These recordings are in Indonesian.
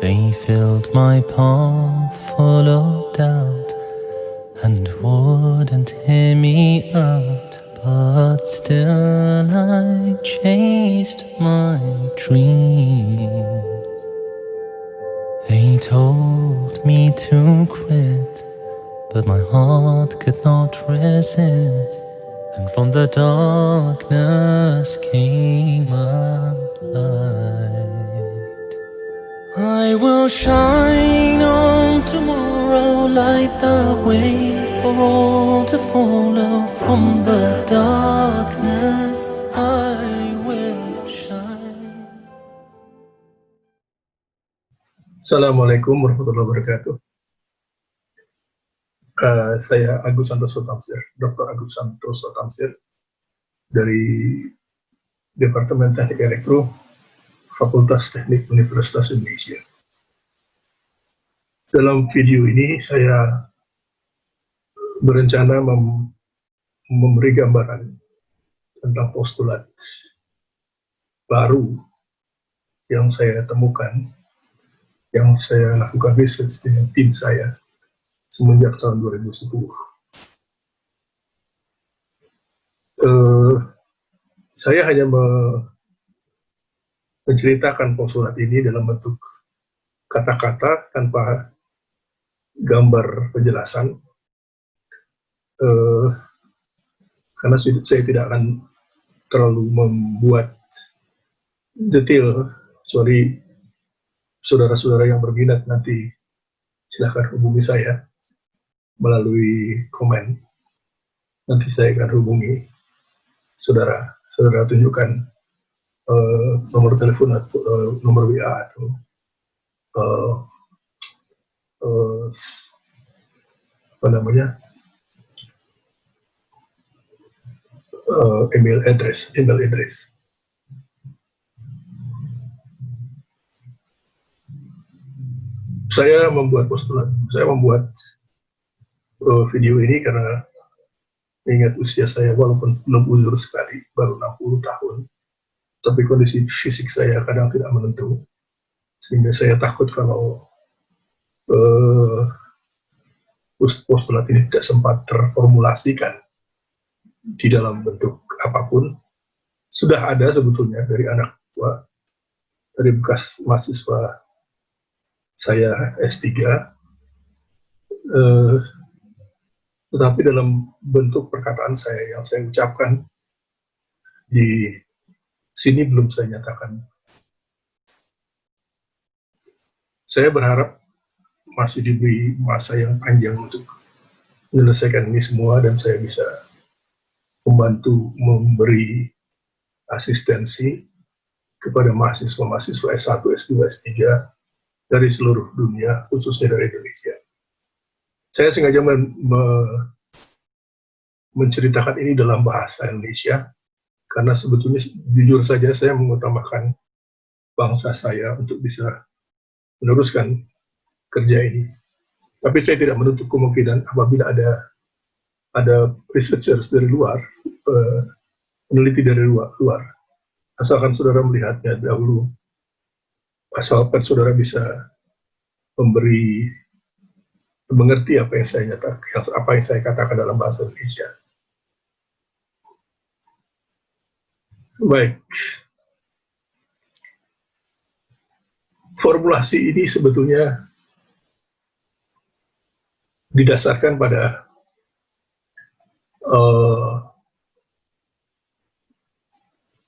They filled my palm full of doubt and wouldn't hear me out, but still I chased my dreams. They told me to quit, but my heart could not resist, and from the darkness came a light. I will shine on tomorrow, light the way for all to follow. From the darkness I will shine. Assalamualaikum warahmatullahi wabarakatuh. Saya Agus Santoso Tamsir, Dr. Agus Santoso Tamsir dari Departemen Teknik Elektro, Fakultas Teknik Universitas Indonesia. Dalam video ini saya berencana memberi gambaran tentang postulat baru yang saya temukan, yang saya lakukan research dengan tim saya semenjak tahun 2010. Saya hanya menceritakan postulat ini dalam bentuk kata-kata tanpa gambar penjelasan, karena saya tidak akan terlalu membuat detail. Sorry, saudara-saudara yang berminat, nanti silahkan hubungi saya melalui komen. Nanti saya akan hubungi saudara tunjukkan nomor telepon atau nomor WA atau email address. Saya membuat video ini karena mengingat usia saya, walaupun belum uzur sekali, baru 60 tahun, tapi kondisi fisik saya kadang tidak menentu, sehingga saya takut kalau postulat ini tidak sempat terformulasikan di dalam bentuk apapun. Sudah ada sebetulnya dari anak tua, dari bekas mahasiswa saya S3, tetapi dalam bentuk perkataan saya yang saya ucapkan di sini belum saya nyatakan. Saya berharap masih diberi masa yang panjang untuk menyelesaikan ini semua, dan saya bisa membantu memberi asistensi kepada mahasiswa-mahasiswa S1, S2, S3 dari seluruh dunia, khususnya dari Indonesia. Saya sengaja menceritakan ini dalam bahasa Indonesia, karena sebetulnya jujur saja saya mengutamakan bangsa saya untuk bisa meneruskan kerja ini. Tapi saya tidak menutup kemungkinan apabila ada researchers dari luar, peneliti dari luar, asalkan saudara melihatnya dahulu, asalkan saudara bisa mengerti apa yang saya katakan dalam bahasa Indonesia. Baik. Formulasi ini sebetulnya didasarkan pada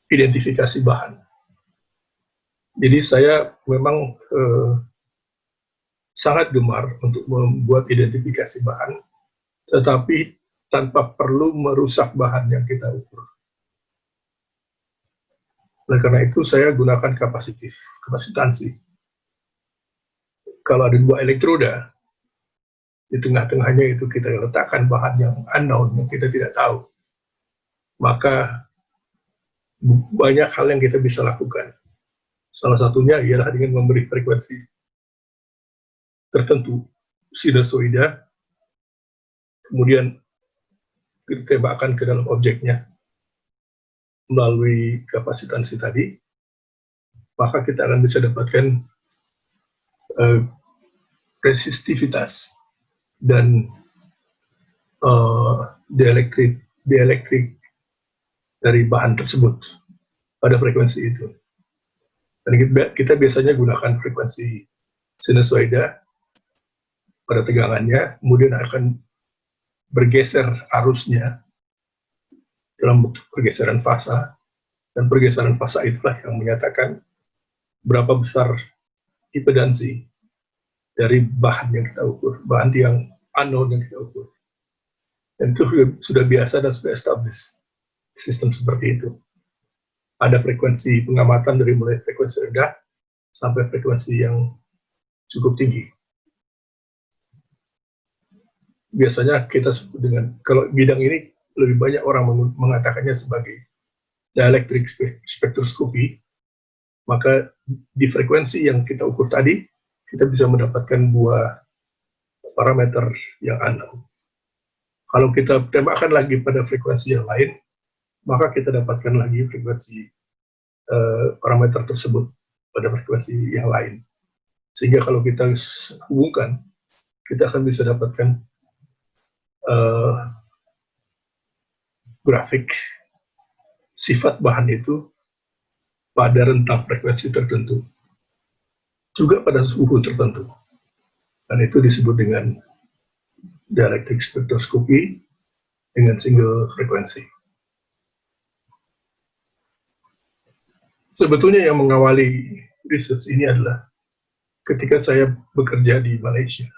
identifikasi bahan. Jadi saya memang sangat gemar untuk membuat identifikasi bahan, tetapi tanpa perlu merusak bahan yang kita ukur. Oleh karena itu saya gunakan kapasitansi. Kalau ada dua elektroda, di tengah-tengahnya itu kita letakkan bahan yang unknown, yang kita tidak tahu, maka banyak hal yang kita bisa lakukan. Salah satunya ialah dengan memberi frekuensi tertentu, sinusoida, kemudian ditembakkan ke dalam objeknya melalui kapasitansi tadi, maka kita akan bisa dapatkan uh, resistivitas dan dielektrik dari bahan tersebut pada frekuensi itu. Dan kita biasanya gunakan frekuensi sinusoida pada tegangannya, kemudian akan bergeser arusnya dalam bentuk pergeseran fasa, dan pergeseran fasa itulah yang menyatakan berapa besar impedansi dari bahan yang kita ukur, bahan yang anode yang kita ukur. Dan itu sudah biasa dan sudah established sistem seperti itu. Ada frekuensi pengamatan dari mulai frekuensi rendah sampai frekuensi yang cukup tinggi. Biasanya kita sebut dengan, kalau bidang ini lebih banyak orang mengatakannya sebagai dielectric spectroscopy, maka di frekuensi yang kita ukur tadi, kita bisa mendapatkan dua parameter yang unknown. Kalau kita tembakkan lagi pada frekuensi yang lain, maka kita dapatkan lagi frekuensi parameter tersebut pada frekuensi yang lain. Sehingga kalau kita hubungkan, kita akan bisa dapatkan grafik sifat bahan itu pada rentang frekuensi tertentu, juga pada suhu tertentu. Dan itu disebut dengan dielectric spectroscopy dengan single frekuensi. Sebetulnya yang mengawali research ini adalah ketika saya bekerja di Malaysia,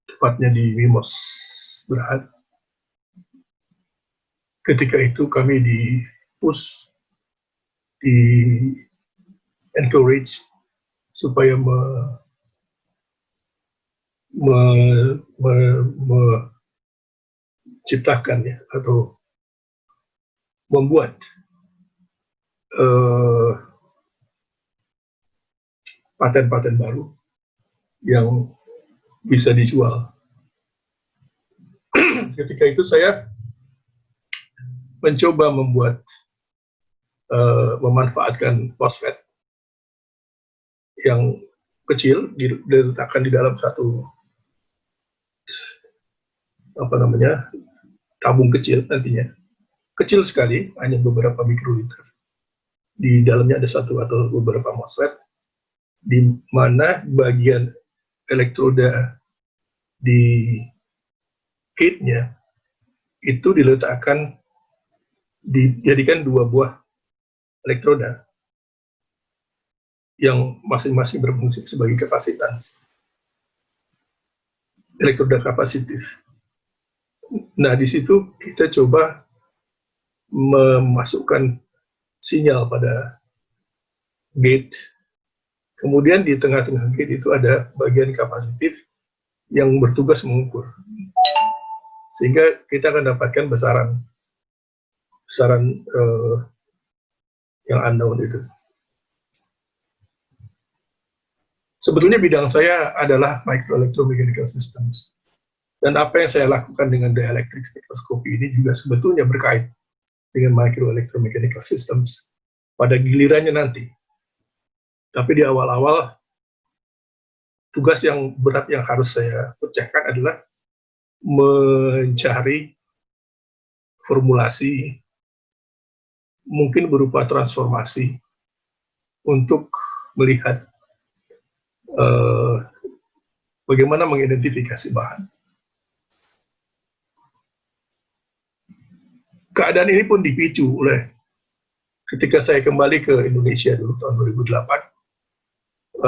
tepatnya di Mimos Berhad. Ketika itu kami di-push, di-encourage supaya menciptakan ya, atau membuat paten-paten baru yang bisa dijual. Ketika itu saya mencoba memanfaatkan MOSFET yang kecil, diletakkan di dalam satu tabung kecil, nantinya kecil sekali, hanya beberapa mikroliter. Di dalamnya ada satu atau beberapa MOSFET, di mana bagian elektroda di gate-nya itu dijadikan dua buah elektroda yang masing-masing berfungsi sebagai kapasitas, elektroda kapasitif. Nah, di situ kita coba memasukkan sinyal pada gate, kemudian di tengah-tengah gate itu ada bagian kapasitif yang bertugas mengukur, sehingga kita akan dapatkan besaran yang unknown itu. Sebetulnya bidang saya adalah microelectromechanical systems, dan apa yang saya lakukan dengan dielectric spectroscopy ini juga sebetulnya berkait dengan microelectromechanical systems pada gilirannya nanti. Tapi di awal-awal, tugas yang berat yang harus saya pecahkan adalah mencari formulasi, mungkin berupa transformasi, untuk melihat bagaimana mengidentifikasi bahan. Keadaan ini pun dipicu oleh ketika saya kembali ke Indonesia dulu tahun 2008,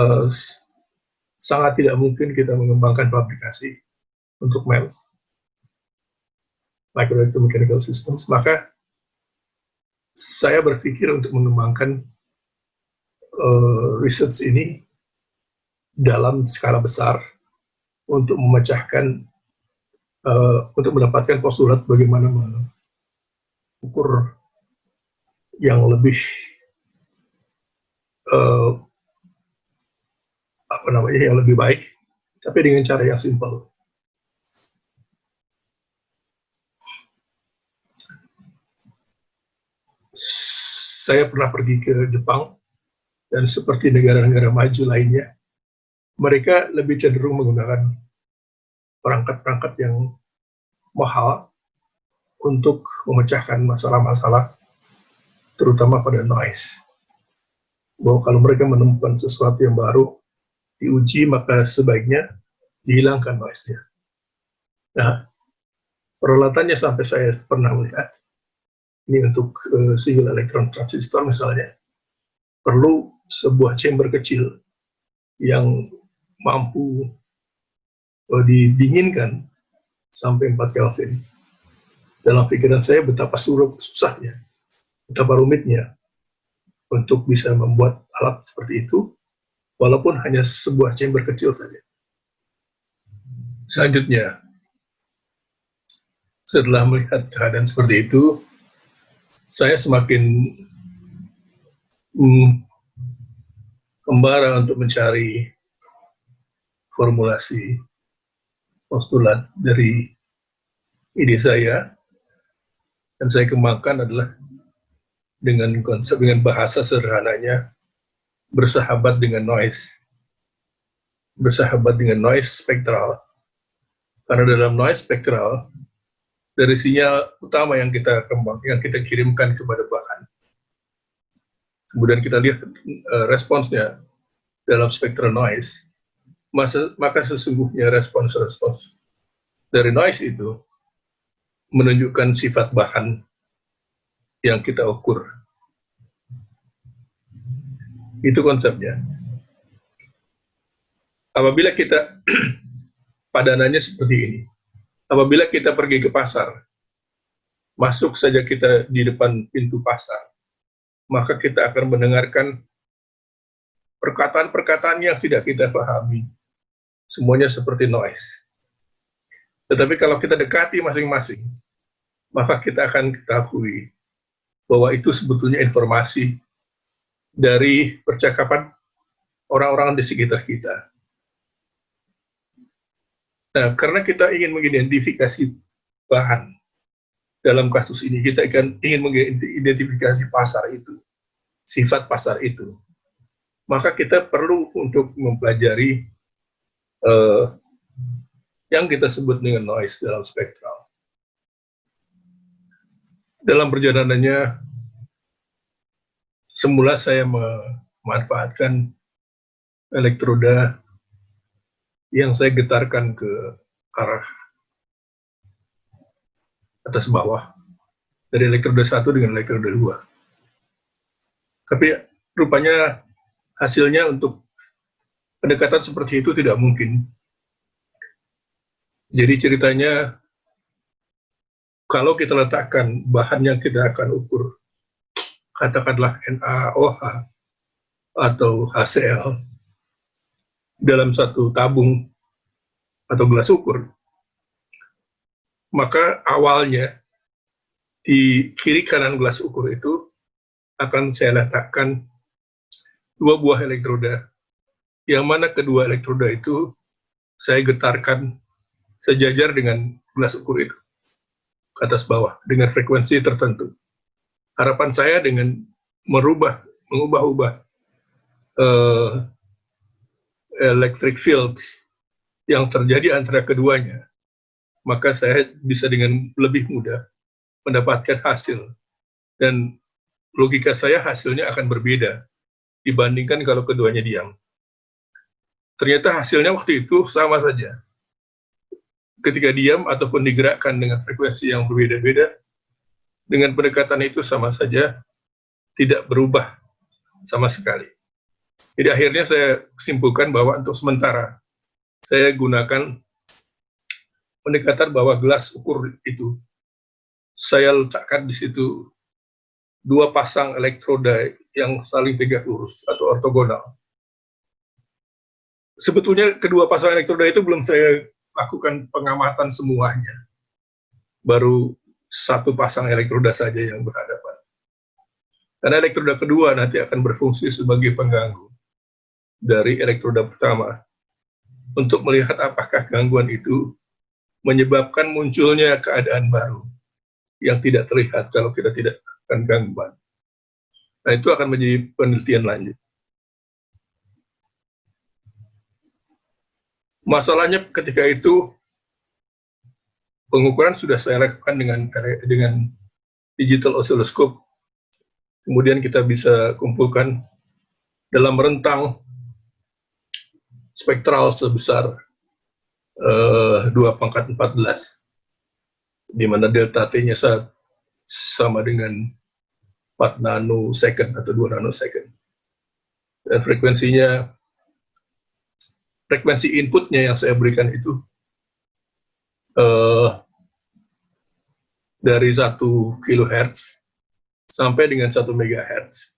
sangat tidak mungkin kita mengembangkan fabrikasi untuk MEMS, microelectromechanical systems, maka saya berpikir untuk mengembangkan research ini dalam skala besar untuk memecahkan, untuk mendapatkan postulat bagaimana mengukur yang lebih yang lebih baik, tapi dengan cara yang simpel. Saya pernah pergi ke Jepang, dan seperti negara-negara maju lainnya, mereka lebih cenderung menggunakan perangkat-perangkat yang mahal untuk memecahkan masalah-masalah, terutama pada noise. Bahwa kalau mereka menemukan sesuatu yang baru, diuji, maka sebaiknya dihilangkan noise-nya. Nah, peralatannya sampai saya pernah melihat, ini untuk single electron transistor misalnya, perlu sebuah chamber kecil yang mampu didinginkan sampai 4 Kelvin. Dalam pikiran saya betapa susahnya, betapa rumitnya untuk bisa membuat alat seperti itu, walaupun hanya sebuah chamber kecil saja. Selanjutnya, setelah melihat keadaan seperti itu, saya semakin kembara untuk mencari formulasi postulat dari ide saya, dan saya kembangkan adalah dengan konsep, dengan bahasa sederhananya, bersahabat dengan noise. Bersahabat dengan noise spektral. Karena dalam noise spektral, dari sinyal utama yang kita kirimkan kepada bahan, kemudian kita lihat responsnya dalam spektral noise, maka sesungguhnya respons dari noise itu menunjukkan sifat bahan yang kita ukur. Itu konsepnya. Apabila kita padanannya seperti ini, apabila kita pergi ke pasar, masuk saja kita di depan pintu pasar, maka kita akan mendengarkan perkataan-perkataan yang tidak kita pahami. Semuanya seperti noise. Tetapi kalau kita dekati masing-masing, maka kita akan ketahui bahwa itu sebetulnya informasi dari percakapan orang-orang di sekitar kita. Nah, karena kita ingin mengidentifikasi bahan, dalam kasus ini kita ingin mengidentifikasi pasar itu, sifat pasar itu, maka kita perlu untuk mempelajari yang kita sebut dengan noise dalam spektral. Dalam perjalanannya, semula saya memanfaatkan elektroda yang saya getarkan ke arah atas bawah, dari elektroda 1 dengan elektroda 2. Tapi rupanya hasilnya untuk pendekatan seperti itu tidak mungkin. Jadi ceritanya, kalau kita letakkan bahan yang kita akan ukur, katakanlah NaOH atau HCl, dalam satu tabung atau gelas ukur, maka awalnya di kiri kanan gelas ukur itu akan saya letakkan 2 buah elektroda, yang mana kedua elektroda itu saya getarkan sejajar dengan gelas ukur itu, ke atas bawah, dengan frekuensi tertentu. Harapan saya dengan mengubah-ubah electric field yang terjadi antara keduanya, maka saya bisa dengan lebih mudah mendapatkan hasil. Dan logika saya hasilnya akan berbeda dibandingkan kalau keduanya diam. Ternyata hasilnya waktu itu sama saja. Ketika diam ataupun digerakkan dengan frekuensi yang berbeda-beda, dengan pendekatan itu sama saja tidak berubah sama sekali. Jadi akhirnya saya simpulkan bahwa untuk sementara saya gunakan pendekatan bahwa gelas ukur itu saya letakkan di situ 2 pasang elektroda yang saling tegak lurus atau ortogonal. Sebetulnya kedua pasang elektroda itu belum saya lakukan pengamatan semuanya. Baru 1 pasang elektroda saja yang berhadapan. Karena elektroda kedua nanti akan berfungsi sebagai pengganggu dari elektroda pertama untuk melihat apakah gangguan itu menyebabkan munculnya keadaan baru yang tidak terlihat kalau kita tidak akan gangguan. Nah, itu akan menjadi penelitian lanjut. Masalahnya ketika itu pengukuran sudah saya lakukan dengan digital oscilloscope. Kemudian kita bisa kumpulkan dalam rentang spektral sebesar 2 × 14, di mana delta T-nya sama dengan 4 nanosecond atau 2 nanosecond. Dan frekuensi inputnya yang saya berikan itu dari 1 kHz sampai dengan 1 MHz.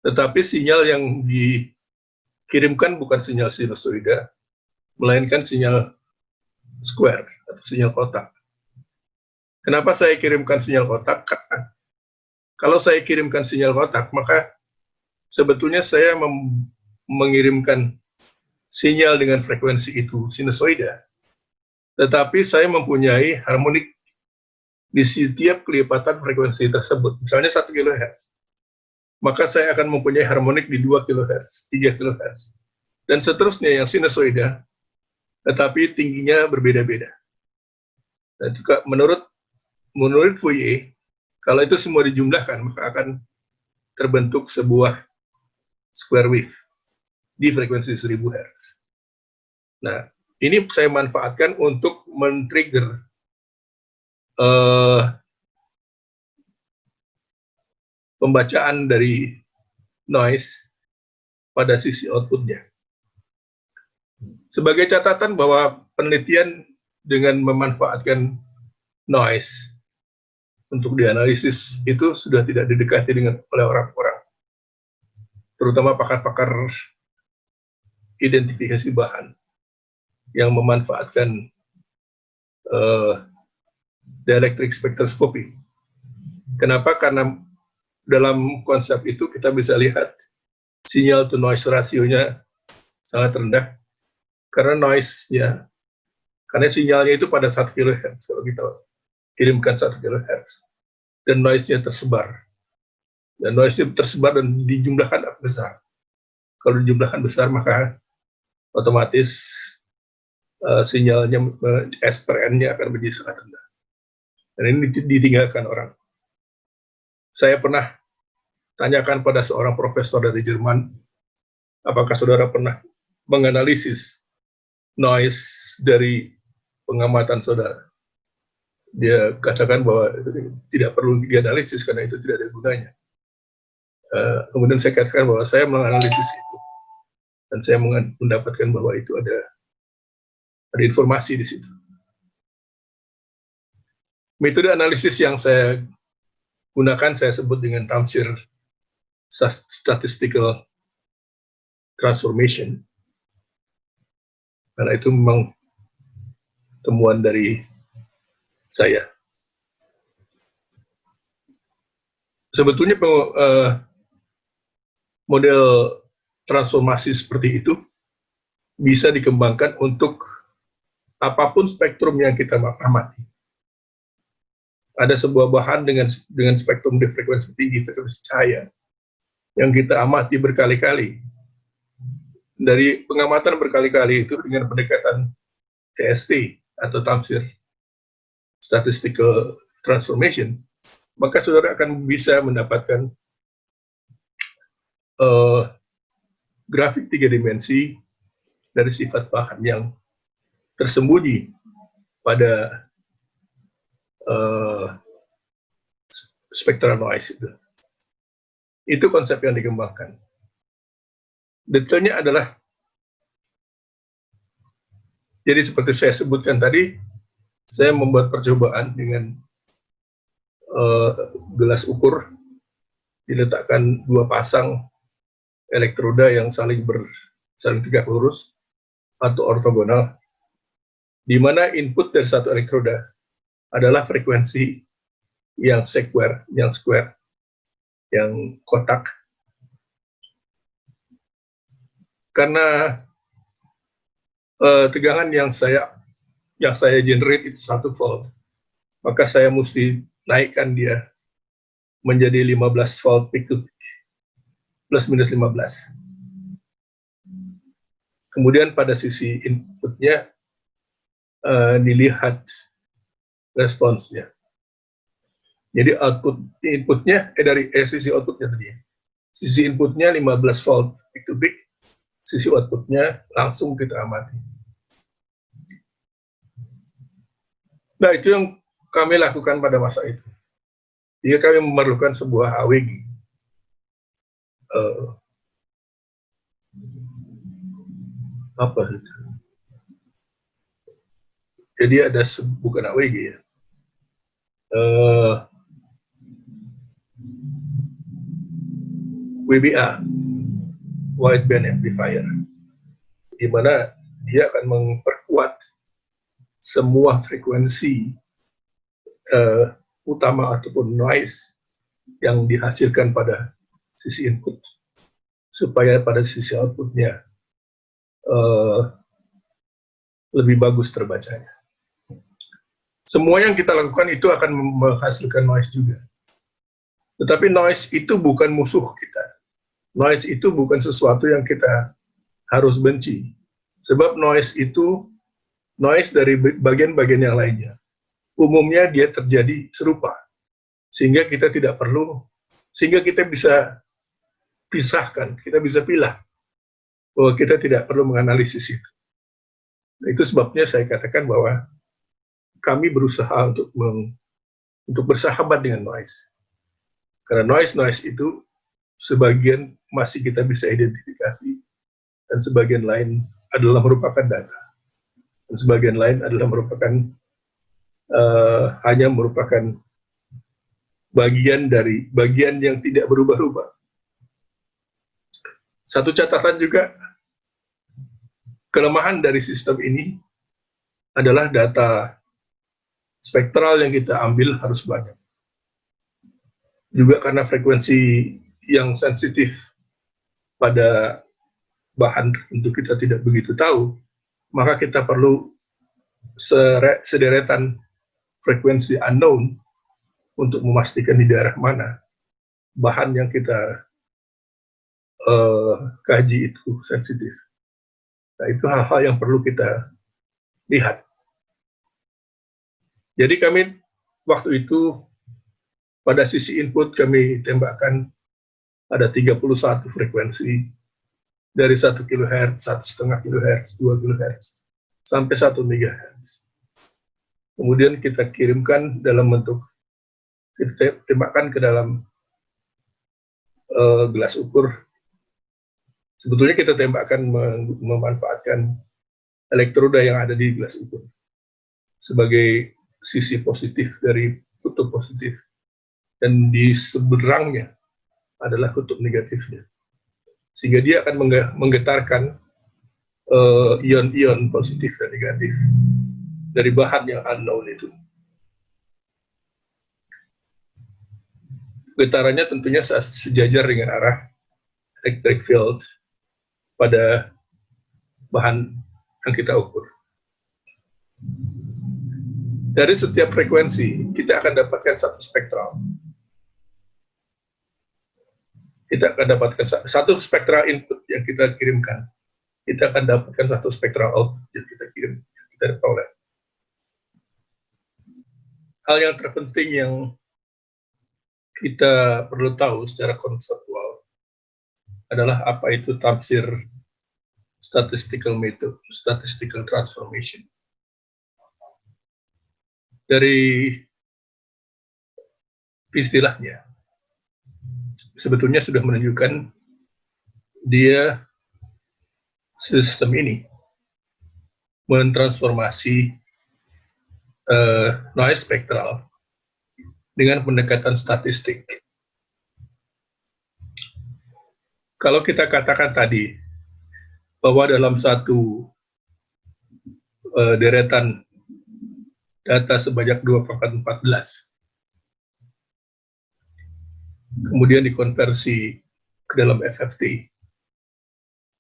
Tetapi sinyal yang dikirimkan bukan sinyal sinusoida, melainkan sinyal square atau sinyal kotak. Kenapa saya kirimkan sinyal kotak? Karena kalau saya kirimkan sinyal kotak, maka sebetulnya saya mengirimkan sinyal dengan frekuensi itu sinusoida, tetapi saya mempunyai harmonik di setiap kelipatan frekuensi tersebut. Misalnya 1 kHz, maka saya akan mempunyai harmonik di 2 kHz, 3 kHz, dan seterusnya yang sinusoida, tetapi tingginya berbeda-beda. Dan juga menurut Fourier, kalau itu semua dijumlahkan, maka akan terbentuk sebuah square wave di frekuensi 1000 Hz. Nah, ini saya manfaatkan untuk men-trigger pembacaan dari noise pada sisi outputnya. Sebagai catatan bahwa penelitian dengan memanfaatkan noise untuk dianalisis itu sudah tidak didekati oleh orang-orang, terutama pakar-pakar identifikasi bahan yang memanfaatkan dielectric spectroscopy. Kenapa? Karena dalam konsep itu kita bisa lihat sinyal to noise rasionya sangat rendah, karena sinyalnya itu pada 1 kHz, kalau kita kirimkan 1 kHz, dan noise-nya tersebar. Dan noise-nya tersebar dan dijumlahkan besar. Kalau dijumlahkan besar, maka otomatis sinyalnya S per N-nya akan menjadi sangat rendah. Dan ini ditinggalkan orang. Saya pernah tanyakan pada seorang profesor dari Jerman, apakah saudara pernah menganalisis noise dari pengamatan saudara? Dia katakan bahwa tidak perlu dianalisis karena itu tidak ada gunanya. Kemudian saya katakan bahwa saya menganalisis itu, dan saya mendapatkan bahwa itu ada informasi di situ. Metode analisis yang saya gunakan saya sebut dengan Tamsir statistical transformation, karena itu memang temuan dari saya. Sebetulnya model transformasi seperti itu bisa dikembangkan untuk apapun spektrum yang kita amati. Ada sebuah bahan dengan spektrum di frekuensi tinggi, frekuensi cahaya, yang kita amati berkali-kali. Dari pengamatan berkali-kali itu dengan pendekatan TST atau Tamsir statistical transformation, maka saudara akan bisa mendapatkan grafik 3 dimensi dari sifat bahan yang tersembunyi pada spectral noise itu. Itu konsep yang dikembangkan. Detailnya adalah, jadi seperti saya sebutkan tadi, saya membuat percobaan dengan gelas ukur, diletakkan 2 pasang elektroda yang saling tegak lurus atau ortogonal, di mana input dari satu elektroda adalah frekuensi yang square, yang kotak. Karena tegangan yang saya generate itu 1 volt, maka saya mesti naikkan dia menjadi 15 volt peak to peak, plus minus 15. Kemudian pada sisi inputnya dilihat responsnya. Jadi inputnya dari sisi outputnya tadi. Sisi inputnya 15 volt peak to peak, sisi outputnya langsung kita amati. Nah, itu yang kami lakukan pada masa itu. Jadi kami memerlukan sebuah AWG. Apa itu? Jadi ada bukan AWG ya. WBA, wideband amplifier, di mana dia akan memperkuat semua frekuensi utama ataupun noise yang dihasilkan pada sisi input, supaya pada sisi outputnya lebih bagus terbacanya. Semua yang kita lakukan itu akan menghasilkan noise juga. Tetapi noise itu bukan musuh kita. Noise itu bukan sesuatu yang kita harus benci. Sebab noise itu noise dari bagian-bagian yang lainnya. Umumnya dia terjadi serupa. Sehingga kita tidak perlu, sehingga kita bisa pisahkan, kita bisa pilah bahwa kita tidak perlu menganalisis itu. Nah, itu sebabnya saya katakan bahwa kami berusaha untuk bersahabat dengan noise. Karena noise itu sebagian masih kita bisa identifikasi, dan sebagian lain adalah merupakan data, dan sebagian lain adalah merupakan hanya merupakan bagian yang tidak berubah-ubah. Satu catatan juga, kelemahan dari sistem ini adalah data spektral yang kita ambil harus banyak. Juga karena frekuensi yang sensitif pada bahan tertentu kita tidak begitu tahu, maka kita perlu sederetan frekuensi unknown untuk memastikan di daerah mana bahan yang kita kaji itu sensitif. Nah, itu hal-hal yang perlu kita lihat. Jadi kami waktu itu pada sisi input kami tembakkan ada 31 frekuensi dari 1 kHz, 1,5 kHz, 2 kHz, sampai 1 MHz. Kemudian kita kirimkan dalam bentuk, kita tembakkan ke dalam gelas ukur. Sebetulnya kita tembakkan memanfaatkan elektroda yang ada di gelas ukur sebagai sisi positif dari kutub positif, dan di seberangnya adalah kutub negatifnya, sehingga dia akan menggetarkan ion-ion positif dan negatif dari bahan yang unknown itu. Getarannya tentunya sejajar dengan arah electric field pada bahan yang kita ukur. Dari setiap frekuensi, kita akan dapatkan satu spektral. Kita akan dapatkan satu spektral input yang kita kirimkan. Kita akan dapatkan satu spektral output yang kita kirim, yang kita peroleh. Hal yang terpenting yang kita perlu tahu secara konseptual adalah apa itu tafsir statistical method, statistical transformation. Dari istilahnya, sebetulnya sudah menunjukkan dia sistem ini mentransformasi noise spektral dengan pendekatan statistik. Kalau kita katakan tadi bahwa dalam satu deretan data sebanyak 2/14, kemudian dikonversi ke dalam FFT,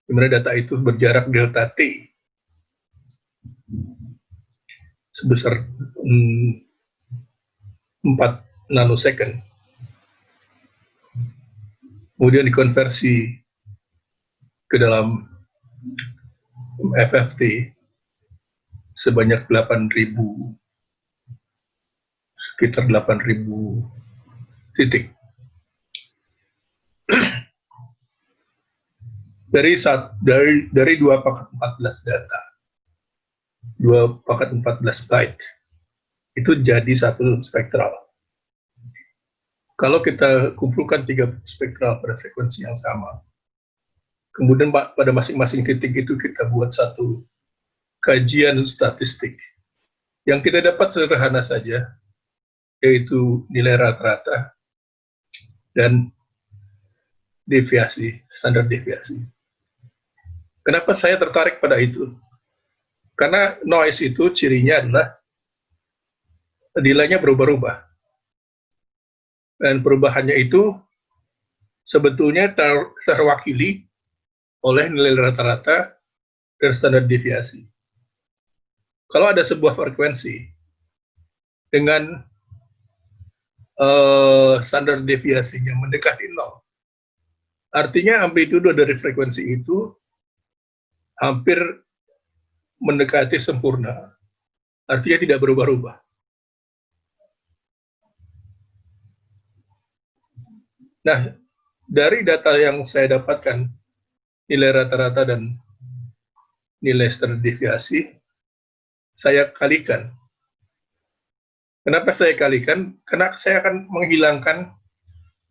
di mana data itu berjarak delta T sebesar 4 nanosecond, kemudian dikonversi ke dalam FFT sebanyak 8.000, sekitar 8.000 titik. Dari 2 paket 14 data, 2 paket 14 byte, itu jadi satu spektral. Kalau kita kumpulkan 3 spektral pada frekuensi yang sama, kemudian pada masing-masing titik itu kita buat satu kajian statistik. Yang kita dapat sederhana saja, yaitu nilai rata-rata dan deviasi, standar deviasi. Kenapa saya tertarik pada itu? Karena noise itu cirinya adalah nilainya berubah-ubah. Dan perubahannya itu sebetulnya terwakili oleh nilai rata-rata dan standar deviasi. Kalau ada sebuah frekuensi dengan standar deviasinya mendekati 0, artinya amplitudo dari frekuensi itu hampir mendekati sempurna, artinya tidak berubah-ubah. Nah, dari data yang saya dapatkan, nilai rata-rata dan nilai standar deviasi, saya kalikan. Kenapa saya kalikan? Karena saya akan menghilangkan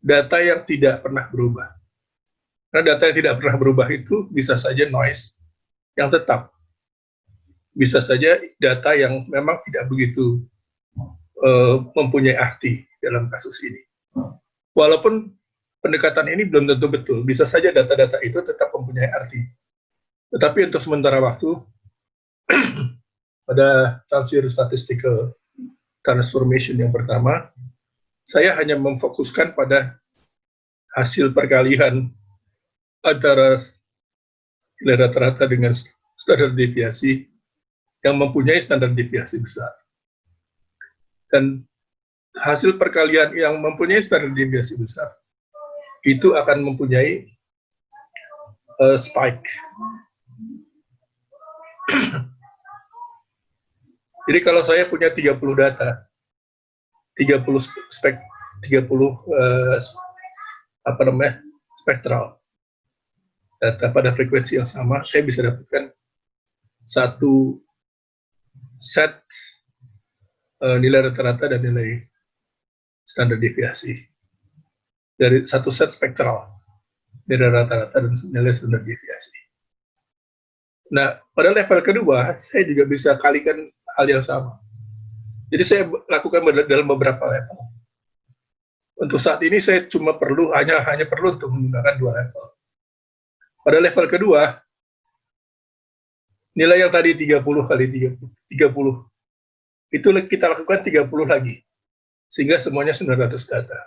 data yang tidak pernah berubah. Karena data yang tidak pernah berubah itu bisa saja noise yang tetap. Bisa saja data yang memang tidak begitu mempunyai arti dalam kasus ini. Walaupun pendekatan ini belum tentu betul, bisa saja data-data itu tetap mempunyai arti. Tetapi untuk sementara waktu, pada tafsir statistical transformation yang pertama, saya hanya memfokuskan pada hasil perkalian antara nilai rata-rata dengan standar deviasi yang mempunyai standar deviasi besar. Dan hasil perkalian yang mempunyai standar deviasi besar itu akan mempunyai spike. Jadi kalau saya punya 30 data, 30 spektral data pada frekuensi yang sama, saya bisa dapatkan satu set nilai rata-rata dan nilai standar deviasi dari satu set spektral, nilai rata-rata dan nilai standar deviasi. Nah, pada level kedua, saya juga bisa kalikan hal yang sama. Jadi saya lakukan dalam beberapa level. Untuk saat ini saya cuma hanya perlu untuk menggunakan 2 level. Pada level kedua, nilai yang tadi 30 kali 30, itu kita lakukan 30 lagi, sehingga semuanya 900 data.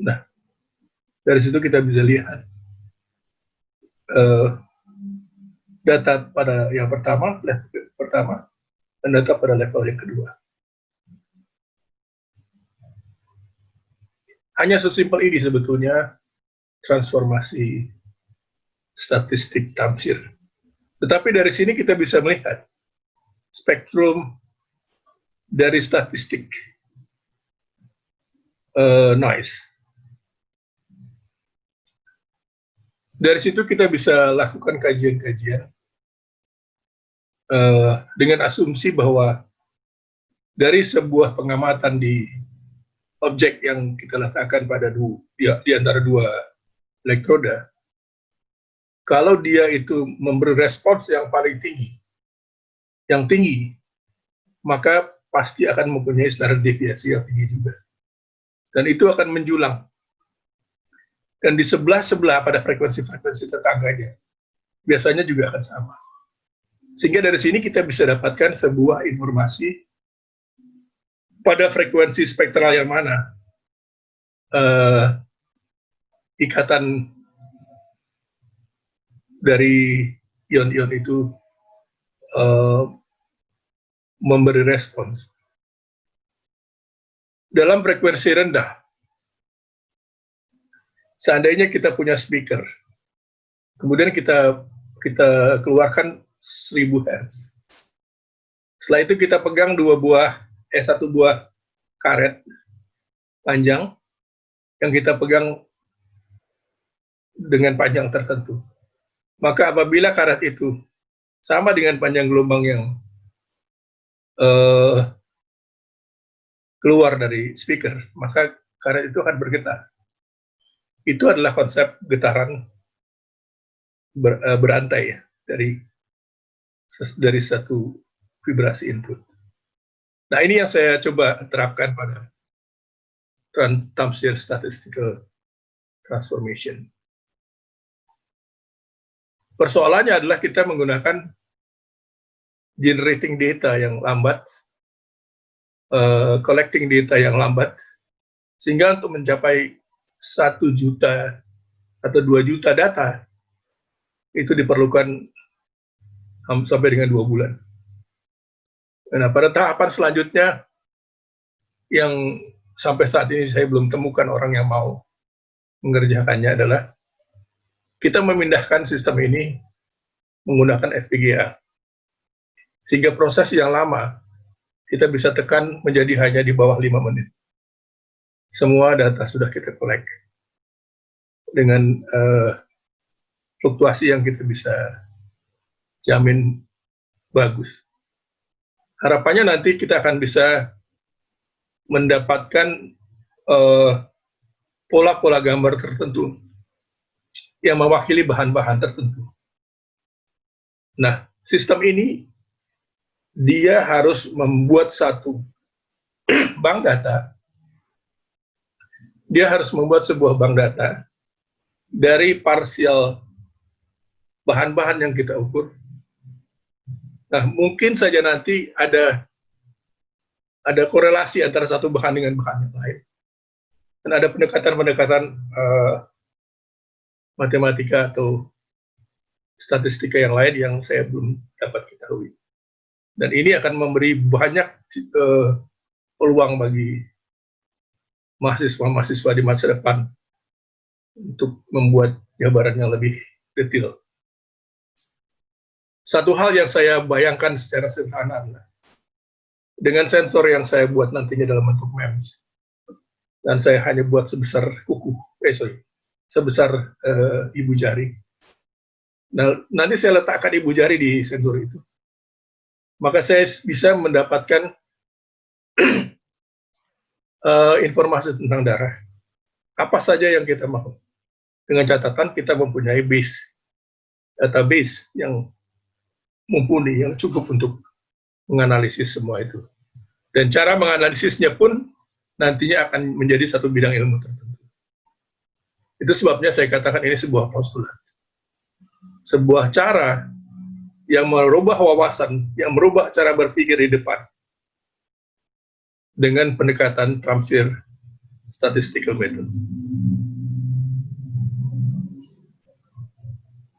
Nah, dari situ kita bisa lihat data pada yang pertama, level pertama, dan data pada level yang kedua. Hanya sesimpel ini sebetulnya transformasi statistik tafsir. Tetapi dari sini kita bisa melihat spektrum dari statistik noise. Dari situ kita bisa lakukan kajian-kajian dengan asumsi bahwa dari sebuah pengamatan di objek yang kita letakkan pada di antara 2 elektroda, kalau dia itu memberi respons yang paling tinggi, maka pasti akan mempunyai standar deviasi yang tinggi juga. Dan itu akan menjulang. Dan di sebelah-sebelah pada frekuensi-frekuensi tetangganya, biasanya juga akan sama. Sehingga dari sini kita bisa dapatkan sebuah informasi pada frekuensi spektral yang mana ikatan dari ion-ion itu memberi respons. Dalam frekuensi rendah, seandainya kita punya speaker, kemudian kita kita keluarkan 1000 Hz. Setelah itu kita pegang satu buah karet panjang yang kita pegang dengan panjang tertentu. Maka apabila karet itu sama dengan panjang gelombang yang keluar dari speaker, maka karet itu akan bergetar. Itu adalah konsep getaran berantai ya, dari satu vibrasi input. Nah, ini yang saya coba terapkan pada Tamsir Statistical Transformation. Persoalannya adalah kita menggunakan generating data yang lambat, collecting data yang lambat, sehingga untuk mencapai 1 juta atau 2 juta data, itu diperlukan sampai dengan 2 bulan. Nah, pada tahapan selanjutnya, yang sampai saat ini saya belum temukan orang yang mau mengerjakannya adalah kita memindahkan sistem ini menggunakan FPGA. Sehingga proses yang lama kita bisa tekan menjadi hanya di bawah 5 menit. Semua data sudah kita collect dengan fluktuasi yang kita bisa jamin bagus. Harapannya nanti kita akan bisa mendapatkan pola-pola gambar tertentu yang mewakili bahan-bahan tertentu. Nah, sistem ini dia harus membuat satu bank data. Dia harus membuat sebuah bank data dari parsial bahan-bahan yang kita ukur. Nah, mungkin saja nanti ada korelasi antara satu bahan dengan bahan yang lain. Dan ada pendekatan-pendekatan matematika atau statistika yang lain yang saya belum dapat ketahui. Dan ini akan memberi banyak peluang bagi mahasiswa-mahasiswa di masa depan untuk membuat jabaran yang lebih detail. Satu hal yang saya bayangkan secara sederhana adalah dengan sensor yang saya buat nantinya dalam bentuk MEMS, dan saya hanya buat sebesar sebesar ibu jari. Nah, nanti saya letakkan ibu jari di sensor itu, maka saya bisa mendapatkan informasi tentang darah. Apa saja yang kita mau. Dengan catatan kita mempunyai database yang mumpuni, yang cukup untuk menganalisis semua itu. Dan cara menganalisisnya pun nantinya akan menjadi satu bidang ilmu tertentu. Itu sebabnya saya katakan ini sebuah postulat. Sebuah cara yang merubah wawasan, yang merubah cara berpikir di depan dengan pendekatan Tamsir Statistical Method.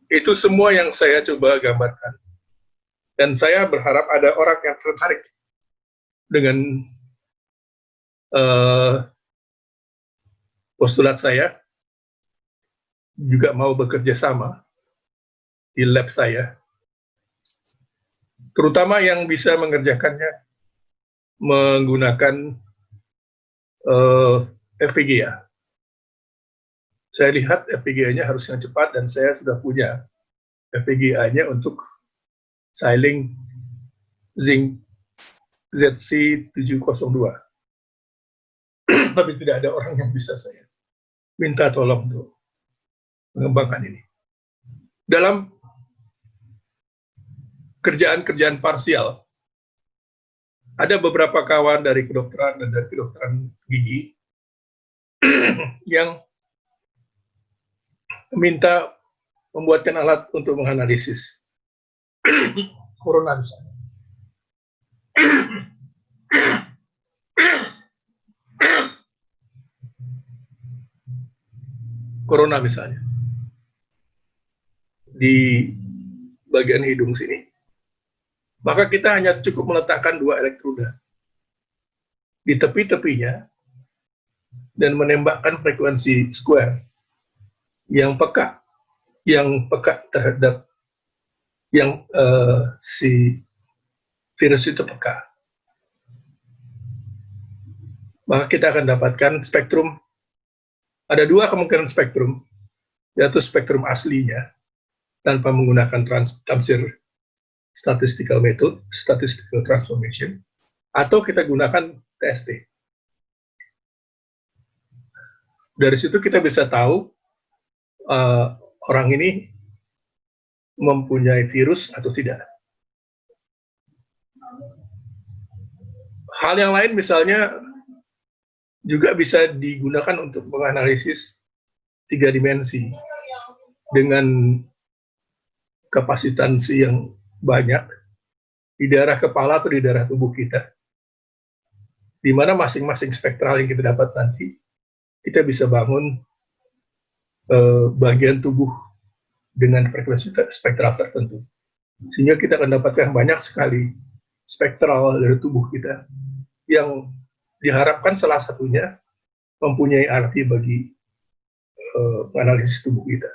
Itu semua yang saya coba gambarkan. Dan saya berharap ada orang yang tertarik dengan postulat saya, juga mau bekerja sama di lab saya, terutama yang bisa mengerjakannya menggunakan FPGA. Saya lihat FPGA-nya harus yang cepat, dan saya sudah punya FPGA-nya untuk Xilinx Zing ZC702. Tapi tidak ada orang yang bisa saya minta tolong untuk mengembangkan ini. Dalam kerjaan-kerjaan parsial, ada beberapa kawan dari kedokteran dan dari kedokteran gigi yang meminta membuatkan alat untuk menganalisis corona misalnya. Corona misalnya. Di bagian hidung sini. Maka kita hanya cukup meletakkan 2 elektroda di tepi-tepinya dan menembakkan frekuensi square yang peka terhadap yang si virus itu peka. Maka kita akan dapatkan spektrum, ada dua kemungkinan spektrum, yaitu spektrum aslinya tanpa menggunakan tafsir statistical method, statistical transformation, atau kita gunakan TST. Dari situ kita bisa tahu orang ini mempunyai virus atau tidak. Hal yang lain misalnya juga bisa digunakan untuk menganalisis 3 dimensi dengan kapasitansi yang banyak di daerah kepala atau di daerah tubuh kita, di mana masing-masing spektral yang kita dapat nanti, kita bisa bangun bagian tubuh dengan frekuensi spektral tertentu. Sehingga kita akan dapatkan banyak sekali spektral dari tubuh kita yang diharapkan salah satunya mempunyai arti bagi analisis tubuh kita.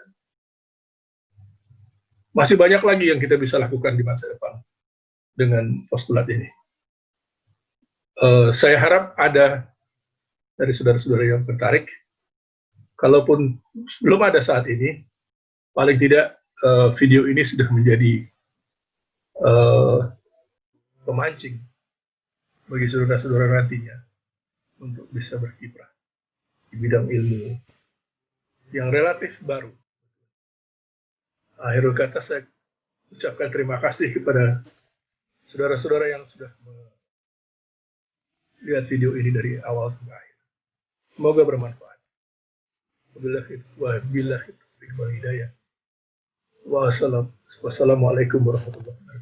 Masih banyak lagi yang kita bisa lakukan di masa depan dengan postulat ini. Saya harap ada dari saudara-saudara yang tertarik. Kalaupun belum ada saat ini, paling tidak video ini sudah menjadi pemancing bagi saudara-saudara nantinya untuk bisa berkiprah di bidang ilmu yang relatif baru. Akhirul kata saya ucapkan terima kasih kepada saudara-saudara yang sudah melihat video ini dari awal sampai akhir. Semoga bermanfaat. Wabillahi taufiq wal hidayah. Wassalamualaikum warahmatullahi wabarakatuh.